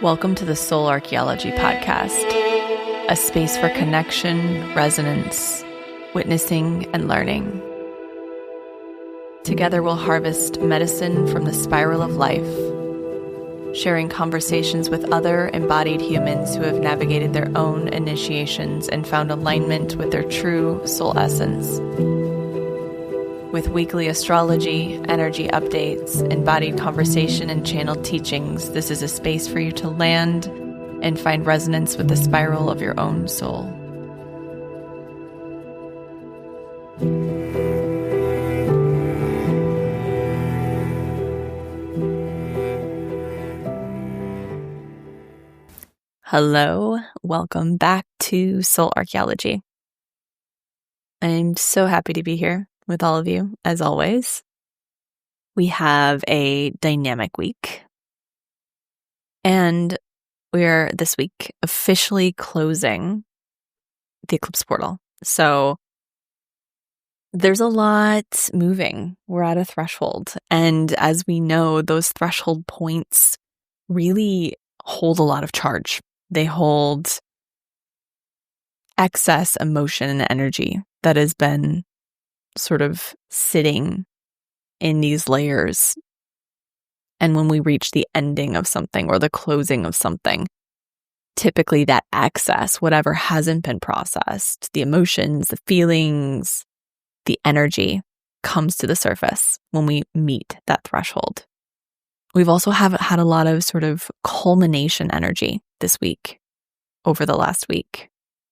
Welcome to the Soul Archaeology podcast, a space for connection, resonance, witnessing, and learning. Together we'll harvest medicine from the spiral of life, sharing conversations with other embodied humans who have navigated their own initiations and found alignment with their true soul essence. With weekly astrology, energy updates, embodied conversation, and channeled teachings, this is a space for you to land and find resonance with the spiral of your own soul. Hello, welcome back to Soul Archaeology. I'm so happy to be here with all of you, as always. We have a dynamic week, and we're this week officially closing the Eclipse portal. So there's a lot moving. We're at a threshold, and as we know, those threshold points really hold a lot of charge. They hold excess emotion and energy that has been sort of sitting in these layers. And when we reach the ending of something or the closing of something, typically that excess, whatever hasn't been processed, the emotions, the feelings, the energy comes to the surface when we meet that threshold. We've also had a lot of sort of culmination energy this week, over the last week.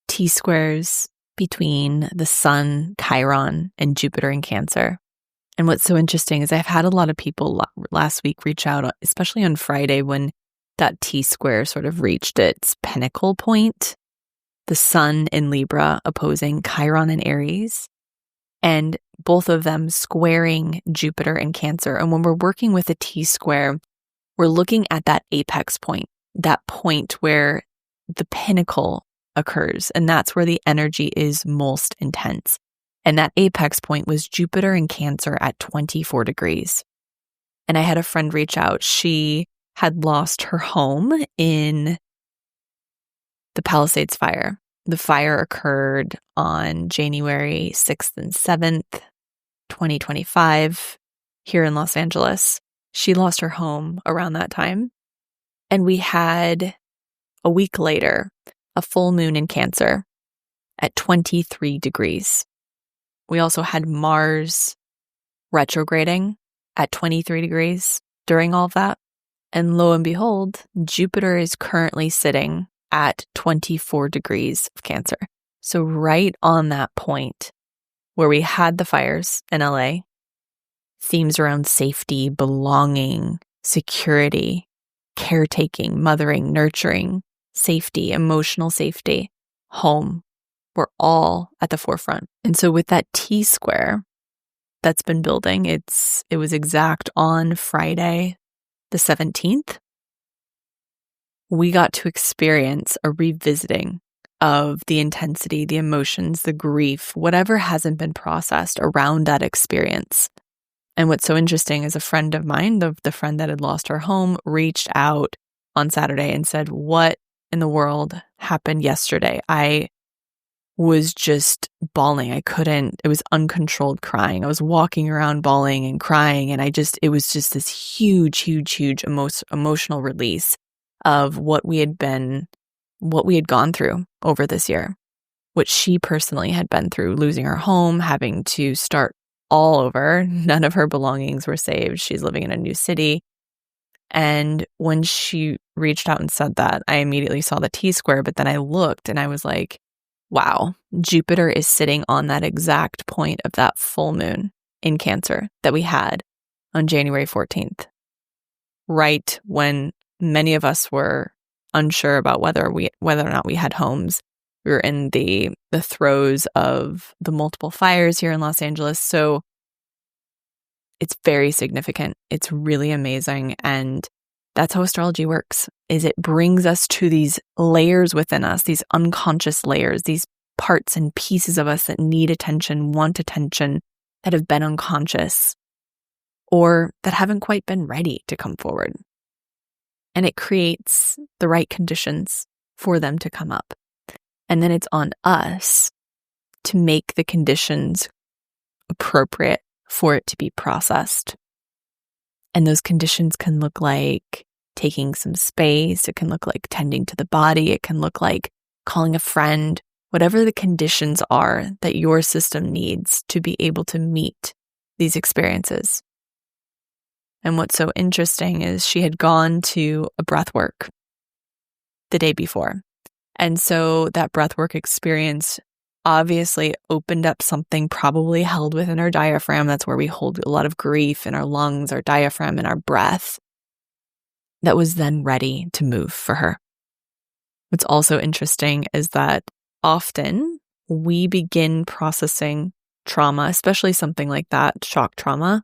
T-squares between the Sun, Chiron, and Jupiter in Cancer. And what's so interesting is I've had a lot of people last week reach out, especially on Friday when that T-square sort of reached its pinnacle point. The Sun in Libra opposing Chiron in Aries, and both of them squaring Jupiter in Cancer. And when we're working with a T-square, we're looking at that apex point, that point where the pinnacle occurs, and that's where the energy is most intense. And that apex point was Jupiter in Cancer at 24 degrees. And I had a friend reach out. She had lost her home in the Palisades fire. The fire occurred on January 6th and 7th, 2025, here in Los Angeles. She lost her home around that time. And we had, a week later, a full moon in Cancer at 23 degrees. We also had Mars retrograding at 23 degrees during all of that. And lo and behold, Jupiter is currently sitting at 24 degrees of Cancer. So right on that point where we had the fires in LA, themes around safety, belonging, security, caretaking, mothering, nurturing, safety, emotional safety, home, we're all at the forefront. And so with that T-square that's been building, it was exact on Friday, the 17th, we got to experience a revisiting of the intensity, the emotions, the grief, whatever hasn't been processed around that experience. And what's so interesting is a friend of mine, the friend that had lost her home, reached out on Saturday and said, "What in the world happened yesterday? I was just bawling. It was uncontrolled crying. I was walking around bawling and crying. And it was just this huge emotional release of what we had gone through over this year, what she personally had been through, losing her home, having to start all over. None of her belongings were saved. She's living in a new city. And when she reached out and said that, I immediately saw the T-square, but then I looked and I was like, wow, Jupiter is sitting on that exact point of that full moon in Cancer that we had on January 14th, right when many of us were unsure about whether or not we had homes. We were in the throes of the multiple fires here in Los Angeles. So it's very significant. It's really amazing. And that's how astrology works, is it brings us to these layers within us, these unconscious layers, these parts and pieces of us that need attention, want attention, that have been unconscious or that haven't quite been ready to come forward. and it creates the right conditions for them to come up. And then it's on us to make the conditions appropriate for it to be processed. And those conditions can look like taking some space. It can look like tending to the body. It can look like calling a friend, whatever the conditions are that your system needs to be able to meet these experiences. And what's so interesting is she had gone to a breathwork the day before. And so that breathwork experience obviously opened up something probably held within our diaphragm. That's where we hold a lot of grief in our lungs, our diaphragm, and our breath, that was then ready to move for her. What's also interesting is that often we begin processing trauma, especially something like that, shock trauma,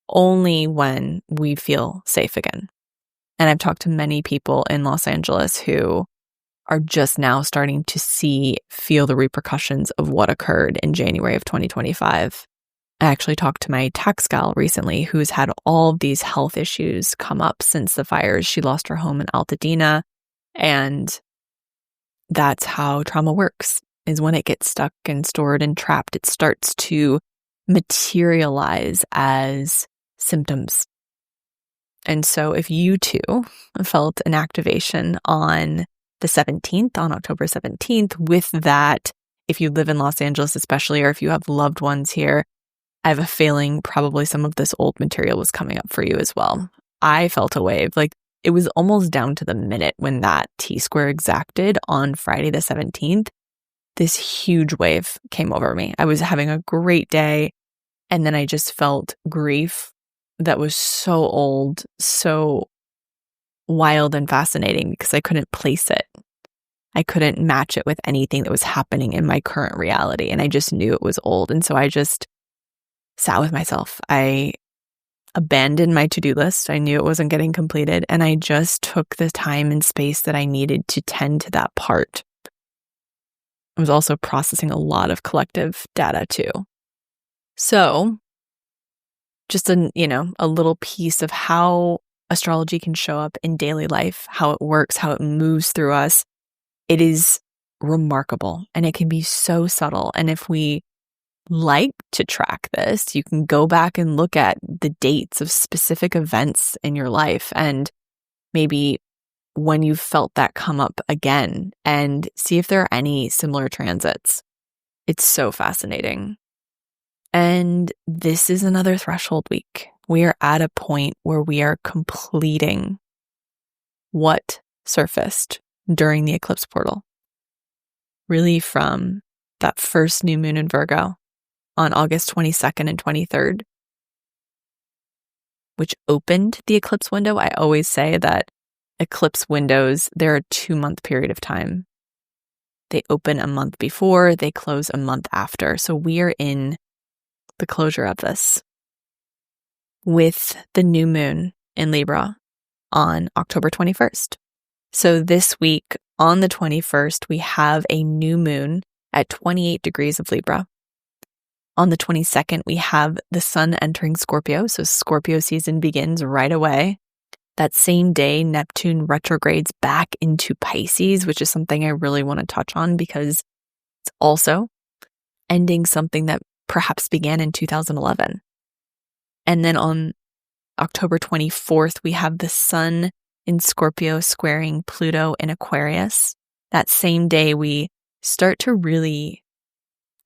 only when we feel safe again. And I've talked to many people in Los Angeles who are just now starting to feel the repercussions of what occurred in January of 2025. I actually talked to my tax gal recently who's had all of these health issues come up since the fires. She lost her home in Altadena, and that's how trauma works, is when it gets stuck and stored and trapped, it starts to materialize as symptoms. And so if you too felt an activation on the 17th, on October 17th, with that, if you live in Los Angeles especially, or if you have loved ones here, I have a feeling probably some of this old material was coming up for you as well. I felt a wave. Like, it was almost down to the minute when that T-square exacted on Friday the 17th. This huge wave came over me. I was having a great day, and then I just felt grief that was so old, so wild and fascinating because I couldn't place it. I couldn't match it with anything that was happening in my current reality, and I just knew it was old. And so I just sat with myself. I abandoned my to-do list. I knew it wasn't getting completed, and I just took the time and space that I needed to tend to that part. I was also processing a lot of collective data too. So just a little piece of how astrology can show up in daily life, how it works, how it moves through us. It is remarkable, and it can be so subtle. And if we like to track this, you can go back and look at the dates of specific events in your life, and maybe when you felt that come up again, and see if there are any similar transits. It's so fascinating. And this is another threshold week. We are at a point where we are completing what surfaced during the eclipse portal. Really, from that first new moon in Virgo on August 22nd and 23rd, which opened the eclipse window. I always say that eclipse windows, they're a 2-month period of time. They open a month before, they close a month after. So we are in the closure of this with the new moon in Libra on October 21st. So this week on the 21st, we have a new moon at 28 degrees of Libra. On the 22nd, we have the sun entering Scorpio. So Scorpio season begins right away. That same day, Neptune retrogrades back into Pisces, which is something I really want to touch on because it's also ending something that perhaps began in 2011. And then on October 24th, we have the sun in Scorpio squaring Pluto in Aquarius. That same day, we start to really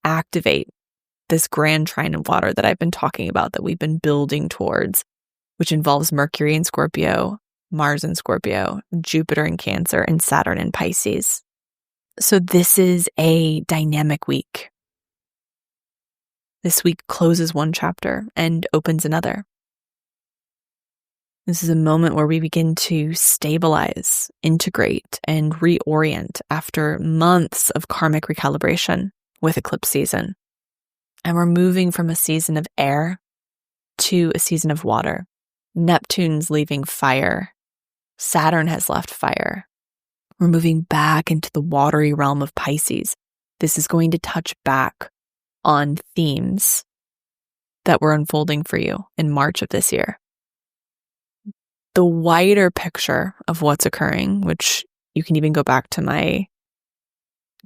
activate this grand trine of water that I've been talking about, that we've been building towards, which involves Mercury in Scorpio, Mars in Scorpio, Jupiter in Cancer, and Saturn in Pisces. So this is a dynamic week. This week closes one chapter and opens another. This is a moment where we begin to stabilize, integrate, and reorient after months of karmic recalibration with eclipse season. And we're moving from a season of air to a season of water. Neptune's leaving fire. Saturn has left fire. We're moving back into the watery realm of Pisces. This is going to touch back on themes that were unfolding for you in March of this year. the wider picture of what's occurring, which you can even go back to my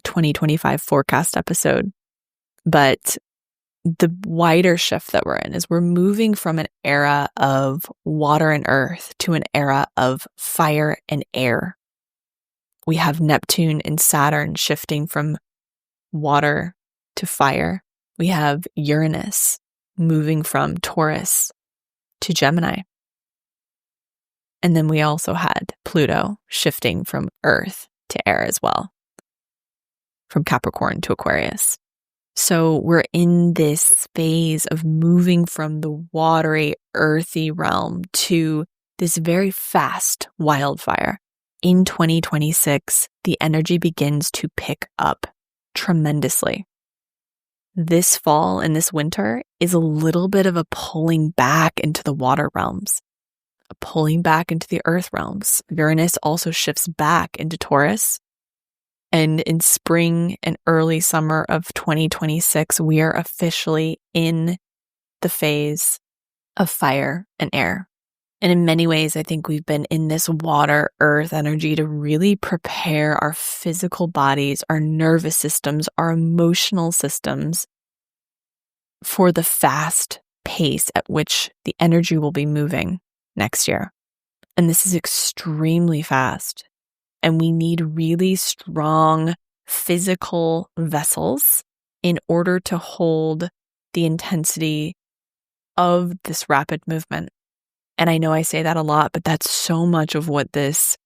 2025 forecast episode, but the wider shift that we're in is we're moving from an era of water and earth to an era of fire and air. We have Neptune and Saturn shifting from water to fire. We have Uranus moving from Taurus to Gemini. And then we also had Pluto shifting from earth to air as well, from Capricorn to Aquarius. So we're in this phase of moving from the watery, earthy realm to this very fast wildfire. In 2026, the energy begins to pick up tremendously. This fall and this winter is a little bit of a pulling back into the water realms, a pulling back into the earth realms. Uranus also shifts back into Taurus. And in spring and early summer of 2026, we are officially in the phase of fire and air. And in many ways, I think we've been in this water, earth energy to really prepare our physical bodies, our nervous systems, our emotional systems for the fast pace at which the energy will be moving next year. And this is extremely fast. And we need really strong physical vessels in order to hold the intensity of this rapid movement. And I know I say that a lot, but that's so much of what this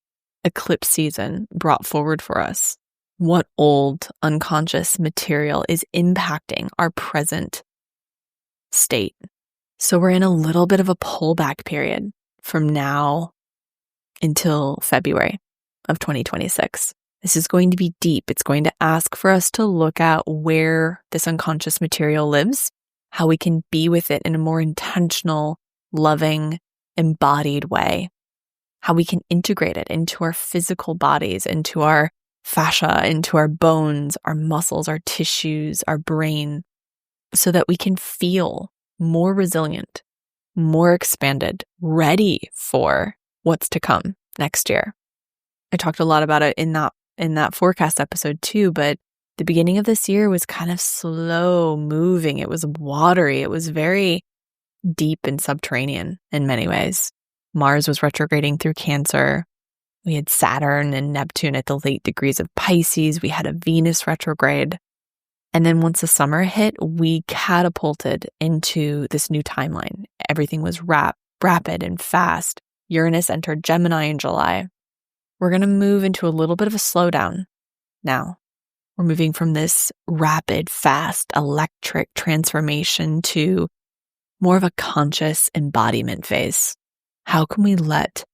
eclipse season brought forward for us. What old unconscious material is impacting our present state. So we're in a little bit of a pullback period from now until February of 2026. This is going to be deep. It's going to ask for us to look at where this unconscious material lives, how we can be with it in a more intentional, loving, embodied way, how we can integrate it into our physical bodies, into our fascia, into our bones, our muscles, our tissues, our brain, so that we can feel more resilient, more expanded, ready for what's to come next year. I talked a lot about it in that forecast episode too, but the beginning of this year was kind of slow moving. It was watery. It was very deep and subterranean in many ways. Mars was retrograding through Cancer. We had Saturn and Neptune at the late degrees of Pisces. We had a Venus retrograde. And then once the summer hit, we catapulted into this new timeline. Everything was rapid and fast. Uranus entered Gemini in July. We're going to move into a little bit of a slowdown now. We're moving from this rapid, fast, electric transformation to more of a conscious embodiment phase. How can we let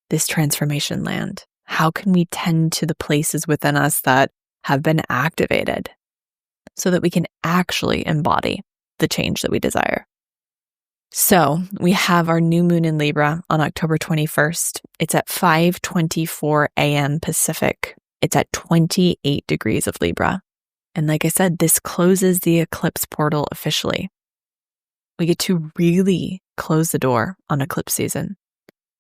this transformation land? How can we tend to the places within us that have been activated so that we can actually embody the change that we desire? So we have our new moon in Libra on October 21st. It's at 5:24 a.m. Pacific. It's at 28 degrees of Libra. And like I said, this closes the eclipse portal officially. We get to really close the door on eclipse season.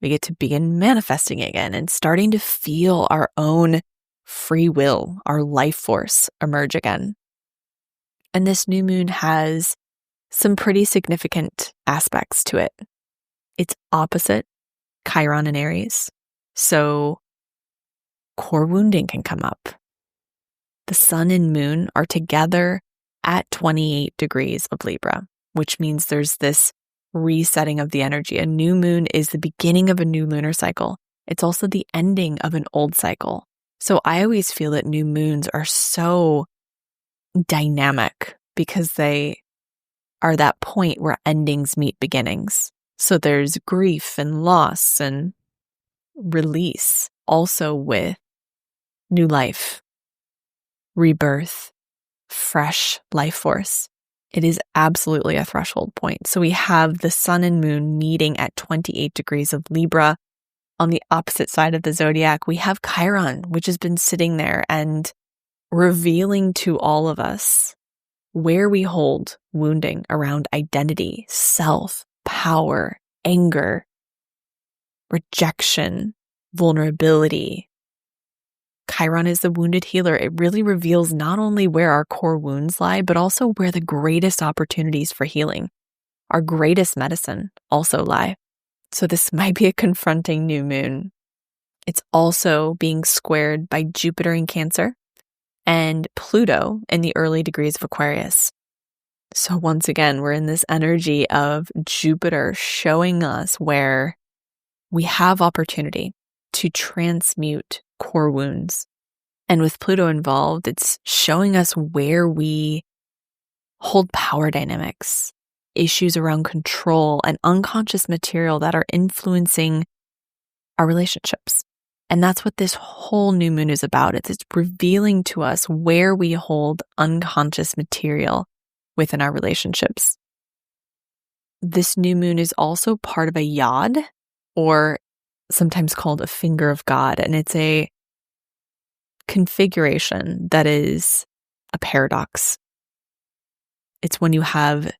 We get to begin manifesting again and starting to feel our own free will, our life force emerge again. And this new moon has some pretty significant aspects to it. It's opposite Chiron in Aries, so core wounding can come up. The sun and moon are together at 28 degrees of Libra, which means there's this resetting of the energy. A new moon is the beginning of a new lunar cycle. It's also the ending of an old cycle. So I always feel that new moons are so dynamic because they are that point where endings meet beginnings. So there's grief and loss and release, also with new life, rebirth, fresh life force. It is absolutely a threshold point. So we have the sun and moon meeting at 28 degrees of Libra. On the opposite side of the zodiac, we have Chiron, which has been sitting there and revealing to all of us where we hold wounding around identity, self, power, anger, rejection, vulnerability. Chiron is the wounded healer. It really reveals not only where our core wounds lie, but also where the greatest opportunities for healing, our greatest medicine, also lie. So this might be a confronting new moon. It's also being squared by Jupiter in Cancer and Pluto in the early degrees of Aquarius. So once again, we're in this energy of Jupiter showing us where we have opportunity to transmute core wounds. And with Pluto involved, it's showing us where we hold power dynamics, issues around control, and unconscious material that are influencing our relationships. And that's what this whole new moon is about. It's revealing to us where we hold unconscious material within our relationships. This new moon is also part of a yod, or sometimes called a finger of God. And it's a configuration that is a paradox. It's when you have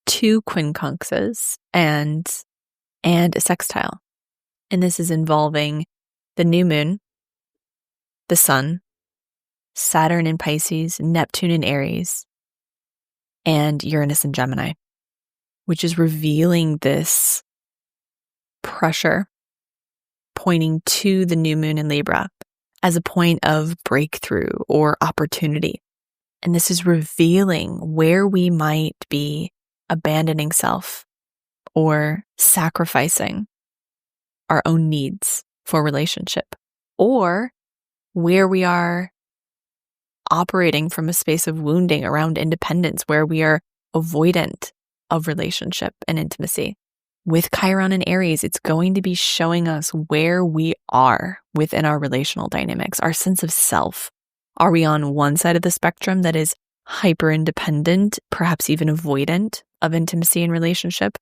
two quincunxes and a sextile. And this is involving the new moon, the sun, Saturn in Pisces, Neptune in Aries, and Uranus in Gemini, which is revealing this pressure pointing to the new moon in Libra as a point of breakthrough or opportunity. And this is revealing where we might be abandoning self or sacrificing our own needs for relationship, or where we are operating from a space of wounding around independence, where we are avoidant of relationship and intimacy. With Chiron and Aries, it's going to be showing us where we are within our relational dynamics, our sense of self. Are we on one side of the spectrum that is hyper independent, perhaps even avoidant of intimacy and relationship?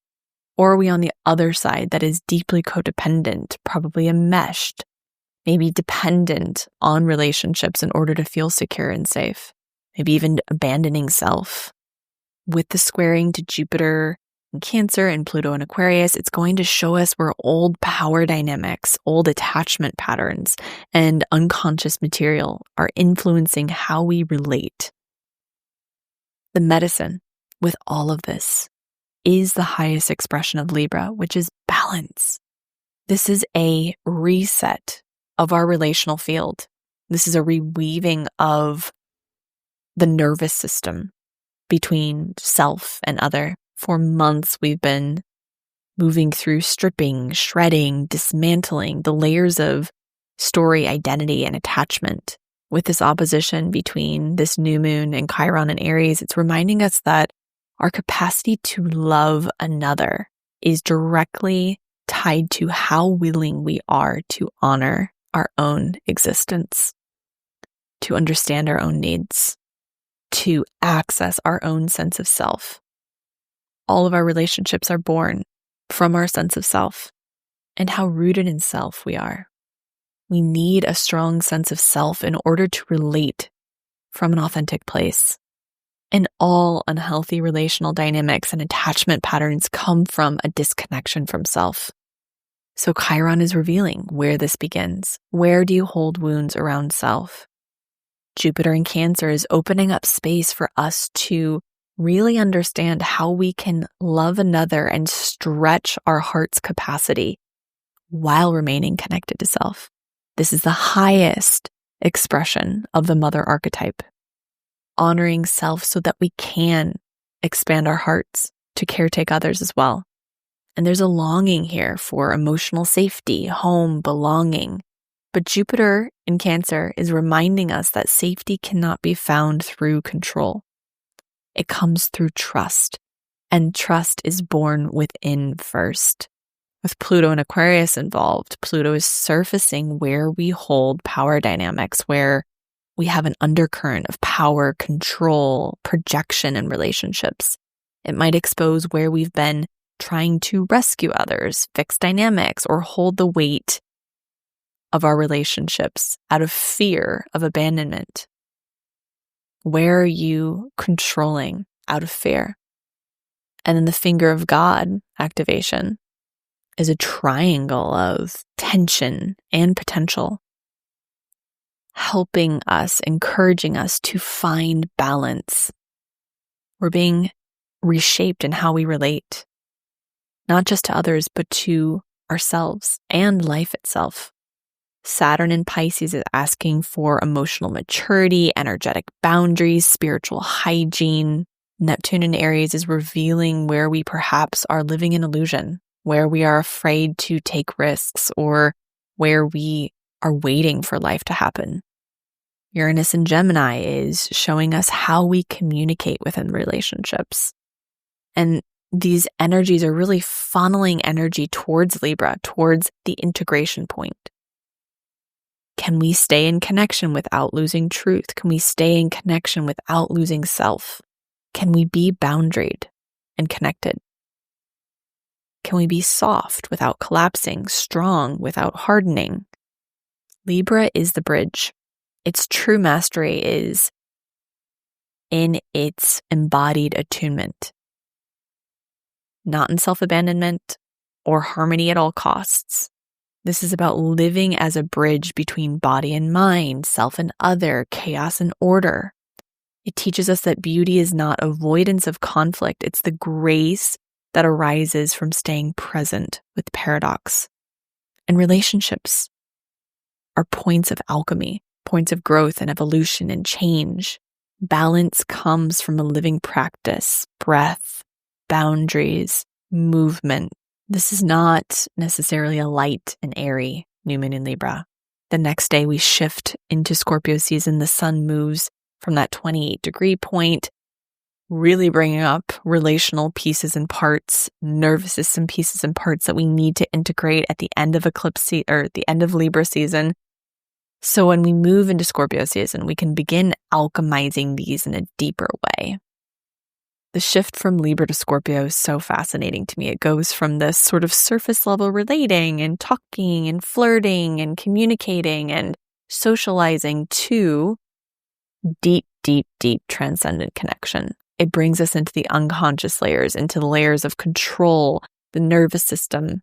Or are we on the other side that is deeply codependent, probably enmeshed, maybe dependent on relationships in order to feel secure and safe, maybe even abandoning self? With the squaring to Jupiter in Cancer and Pluto in Aquarius, it's going to show us where old power dynamics, old attachment patterns, and unconscious material are influencing how we relate. The medicine with all of this is the highest expression of Libra, which is balance. This is a reset of our relational field. This is a reweaving of the nervous system between self and other. For months, we've been moving through stripping, shredding, dismantling the layers of story, identity, and attachment. With this opposition between this new moon and Chiron and Aries, it's reminding us that our capacity to love another is directly tied to how willing we are to honor our own existence, to understand our own needs, to access our own sense of self. All of our relationships are born from our sense of self and how rooted in self we are. We need a strong sense of self in order to relate from an authentic place. And all unhealthy relational dynamics and attachment patterns come from a disconnection from self. So Chiron is revealing where this begins. Where do you hold wounds around self? Jupiter in Cancer is opening up space for us to really understand how we can love another and stretch our heart's capacity while remaining connected to self. This is the highest expression of the mother archetype. Honoring self so that we can expand our hearts to caretake others as well. And there's a longing here for emotional safety, home, belonging. But Jupiter in Cancer is reminding us that safety cannot be found through control. It comes through trust, and trust is born within first. With Pluto and Aquarius involved, Pluto is surfacing where we hold power dynamics, where we have an undercurrent of power, control, projection in relationships. It might expose where we've been trying to rescue others, fix dynamics, or hold the weight of our relationships out of fear of abandonment. Where are you controlling out of fear? And then the finger of God activation is a triangle of tension and potential, helping us, encouraging us to find balance. We're being reshaped in how we relate, not just to others, but to ourselves and life itself. Saturn in Pisces is asking for emotional maturity, energetic boundaries, spiritual hygiene. Neptune in Aries is revealing where we perhaps are living in illusion, where we are afraid to take risks, or where we are waiting for life to happen. Uranus in Gemini is showing us how we communicate within relationships. And these energies are really funneling energy towards Libra, towards the integration point. Can we stay in connection without losing truth? Can we stay in connection without losing self? Can we be boundaried and connected? Can we be soft without collapsing, strong without hardening? Libra is the bridge. Its true mastery is in its embodied attunement, not in self-abandonment or harmony at all costs. This is about living as a bridge between body and mind, self and other, chaos and order. It teaches us that beauty is not avoidance of conflict. It's the grace that arises from staying present with paradox. And relationships are points of alchemy, points of growth and evolution and change. Balance comes from a living practice, breath, boundaries, movement. This is not necessarily a light and airy new moon in Libra. The next day we shift into Scorpio season. The sun moves from that 28-degree point, really bringing up relational pieces and parts, nervous system pieces and parts that we need to integrate at the end of Eclipse or the end of Libra season. So when we move into Scorpio season, we can begin alchemizing these in a deeper way. The shift from Libra to Scorpio is so fascinating to me. It goes from this sort of surface level relating and talking and flirting and communicating and socializing to deep, deep, deep transcendent connection. It brings us into the unconscious layers, into the layers of control, the nervous system,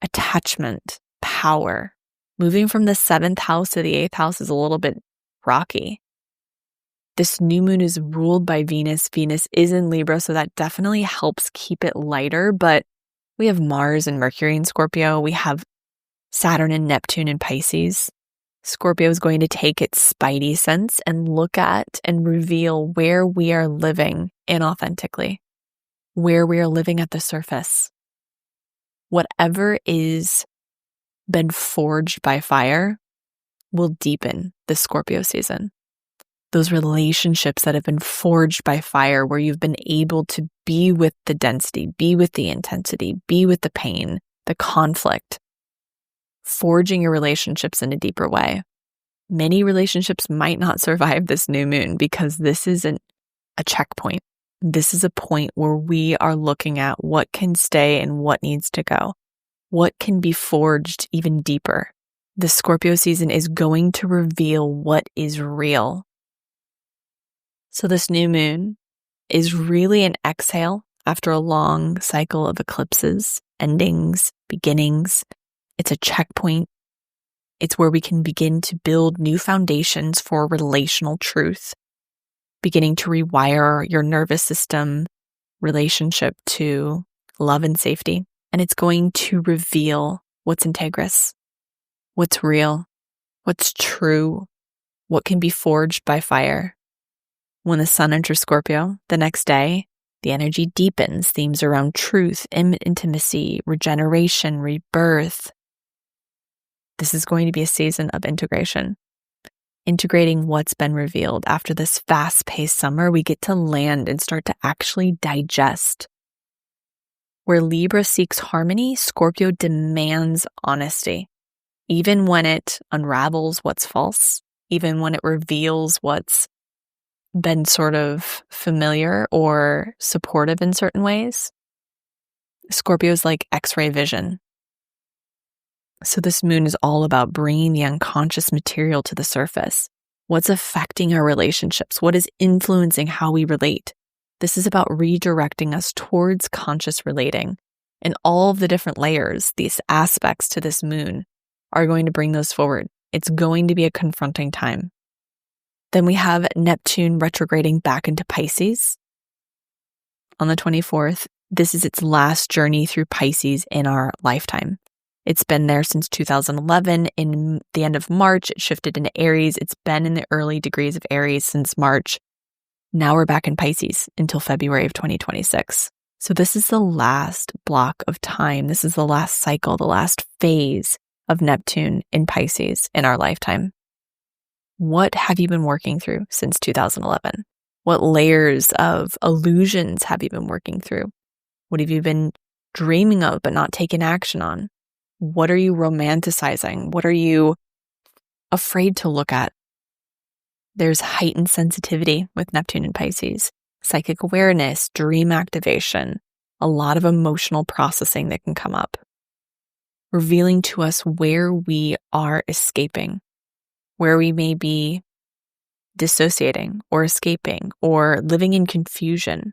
attachment, power. Moving from the 7th house to the 8th house is a little bit rocky. This new moon is ruled by Venus. Venus is in Libra, so that definitely helps keep it lighter. But we have Mars and Mercury in Scorpio. We have Saturn and Neptune in Pisces. Scorpio is going to take its spidey sense and look at and reveal where we are living inauthentically, where we are living at the surface. Whatever is been forged by fire will deepen this Scorpio season. Those relationships that have been forged by fire, where you've been able to be with the density, be with the intensity, be with the pain, the conflict, forging your relationships in a deeper way. Many relationships might not survive this new moon because this isn't a checkpoint. This is a point where we are looking at what can stay and what needs to go. What can be forged even deeper. The Scorpio season is going to reveal what is real. So this new moon is really an exhale after a long cycle of eclipses, endings, beginnings. It's a checkpoint. It's where we can begin to build new foundations for relational truth, beginning to rewire your nervous system relationship to love and safety. And it's going to reveal what's integrous, what's real, what's true, what can be forged by fire. When the sun enters Scorpio, the next day, the energy deepens. Themes around truth, intimacy, regeneration, rebirth. This is going to be a season of integration. Integrating what's been revealed. After this fast-paced summer, we get to land and start to actually digest. Where Libra seeks harmony, Scorpio demands honesty. Even when it unravels what's false, even when it reveals what's been sort of familiar or supportive in certain ways, Scorpio's like X-ray vision. So this moon is all about bringing the unconscious material to the surface. What's affecting our relationships? What is influencing how we relate? This is about redirecting us towards conscious relating, And all of the different layers, these aspects to this moon, are going to bring those forward. It's going to be a confronting time. Then we have Neptune retrograding back into Pisces on the 24th. This is its last journey through Pisces in our lifetime. It's been there since 2011. In the end of March, it shifted into Aries. It's been in the early degrees of Aries since March. Now we're back in Pisces until February of 2026. So this is the last block of time. This is the last cycle, the last phase of Neptune in Pisces in our lifetime. What have you been working through since 2011? What layers of illusions have you been working through? What have you been dreaming of but not taking action on? What are you romanticizing? What are you afraid to look at? There's heightened sensitivity with Neptune and Pisces, psychic awareness, dream activation, a lot of emotional processing that can come up, revealing to us where we are escaping, where we may be dissociating or escaping or living in confusion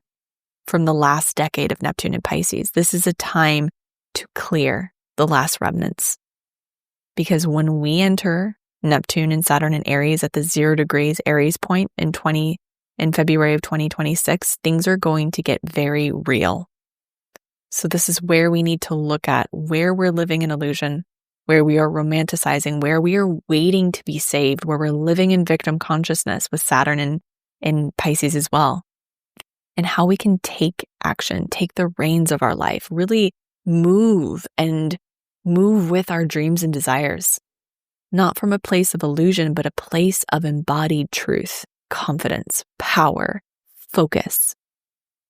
from the last decade of Neptune and Pisces. This is a time to clear the last remnants. Because when we enter Neptune and Saturn and Aries at the 0 degrees Aries point in February of 2026, things are going to get very real. So this is where we need to look at where we're living in illusion, where we are romanticizing, where we are waiting to be saved, where we're living in victim consciousness with Saturn in Pisces as well, and how we can take action, take the reins of our life, really move with our dreams and desires, not from a place of illusion, but a place of embodied truth, confidence, power, focus.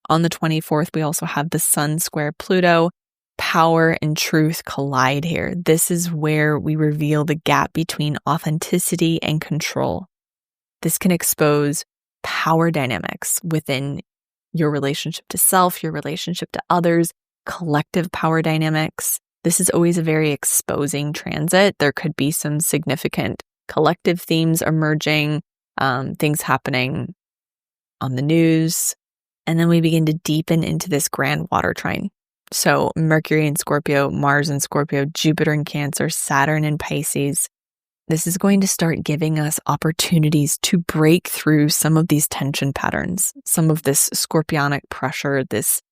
On the 24th, we also have the Sun square Pluto. Power and truth collide here. This is where we reveal the gap between authenticity and control. This can expose power dynamics within your relationship to self, your relationship to others, collective power dynamics. This is always a very exposing transit. There could be some significant collective themes emerging, things happening on the news. And then we begin to deepen into this grand water trine. So Mercury in Scorpio, Mars in Scorpio, Jupiter in Cancer, Saturn in Pisces. This is going to start giving us opportunities to break through some of these tension patterns, some of this scorpionic pressure, these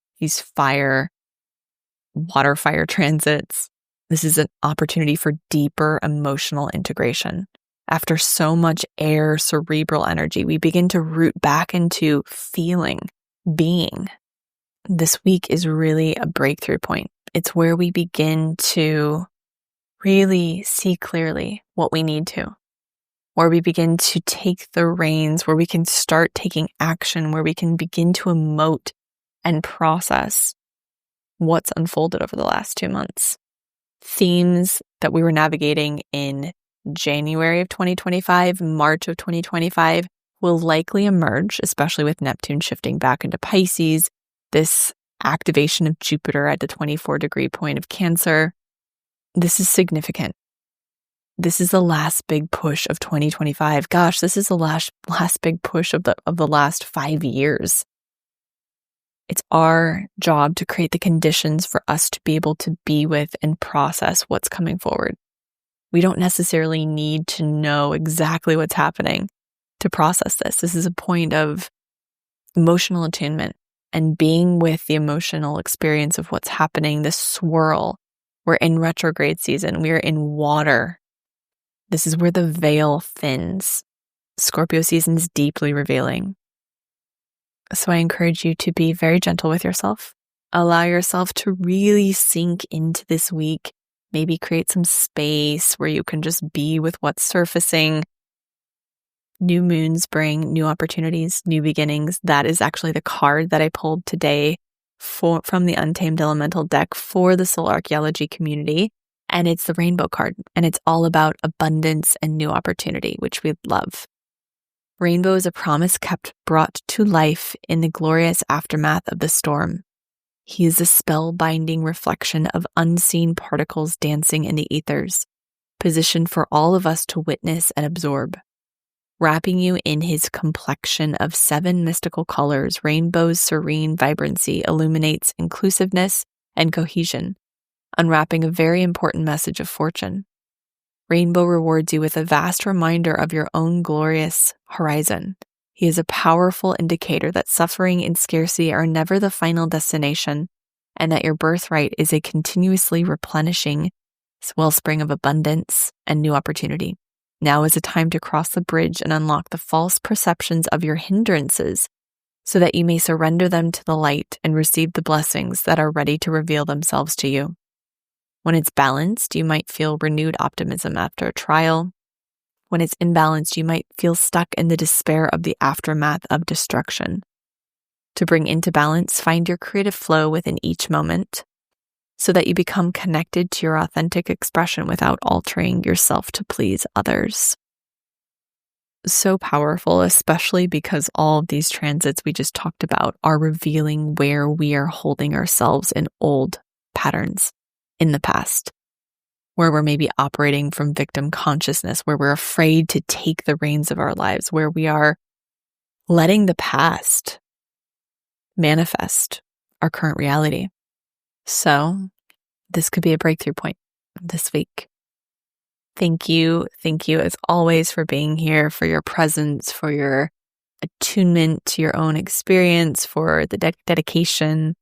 water fire transits. This is an opportunity for deeper emotional integration. After so much air, cerebral energy, we begin to root back into feeling, being. This week is really a breakthrough point. It's where we begin to really see clearly what we need to, where we begin to take the reins, where we can start taking action, where we can begin to emote and process what's unfolded over the last 2 months. Themes that we were navigating in January of 2025, March of 2025 will likely emerge, especially with Neptune shifting back into Pisces, this activation of Jupiter at the 24-degree point of Cancer. This is significant. This is the last big push of 2025. Gosh, this is the last big push of the last 5 years. It's our job to create the conditions for us to be able to be with and process what's coming forward. We don't necessarily need to know exactly what's happening to process this. This is a point of emotional attunement and being with the emotional experience of what's happening, this swirl. We're in retrograde season. We are in water. This is where the veil thins. Scorpio season is deeply revealing. So I encourage you to be very gentle with yourself. Allow yourself to really sink into this week. Maybe create some space where you can just be with what's surfacing. New moons bring new opportunities, new beginnings. That is actually the card that I pulled today from the Untamed Elemental deck for the Soul Archaeology community. And it's the rainbow card. And it's all about abundance and new opportunity, which we love. Rainbow is a promise kept, brought to life in the glorious aftermath of the storm. He is a spellbinding reflection of unseen particles dancing in the ethers, positioned for all of us to witness and absorb. Wrapping you in his complexion of 7 mystical colors, Rainbow's serene vibrancy illuminates inclusiveness and cohesion, unwrapping a very important message of fortune. Rainbow rewards you with a vast reminder of your own glorious horizon. He is a powerful indicator that suffering and scarcity are never the final destination, and that your birthright is a continuously replenishing wellspring of abundance and new opportunity. Now is a time to cross the bridge and unlock the false perceptions of your hindrances so that you may surrender them to the light and receive the blessings that are ready to reveal themselves to you. When it's balanced, you might feel renewed optimism after a trial. When it's imbalanced, you might feel stuck in the despair of the aftermath of destruction. To bring into balance, find your creative flow within each moment so that you become connected to your authentic expression without altering yourself to please others. So powerful, especially because all of these transits we just talked about are revealing where we are holding ourselves in old patterns in the past, where we're maybe operating from victim consciousness, where we're afraid to take the reins of our lives, where we are letting the past manifest our current reality. So this could be a breakthrough point this week. Thank you as always for being here, for your presence, for your attunement to your own experience, for the dedication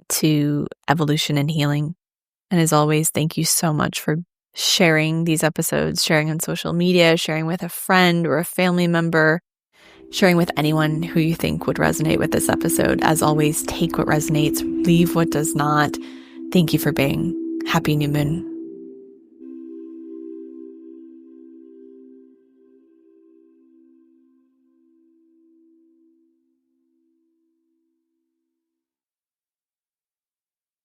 to evolution and healing. And as always, thank you so much for sharing these episodes, sharing on social media, sharing with a friend or a family member, sharing with anyone who you think would resonate with this episode. As always, take what resonates, leave what does not. Thank you for being. Happy new moon.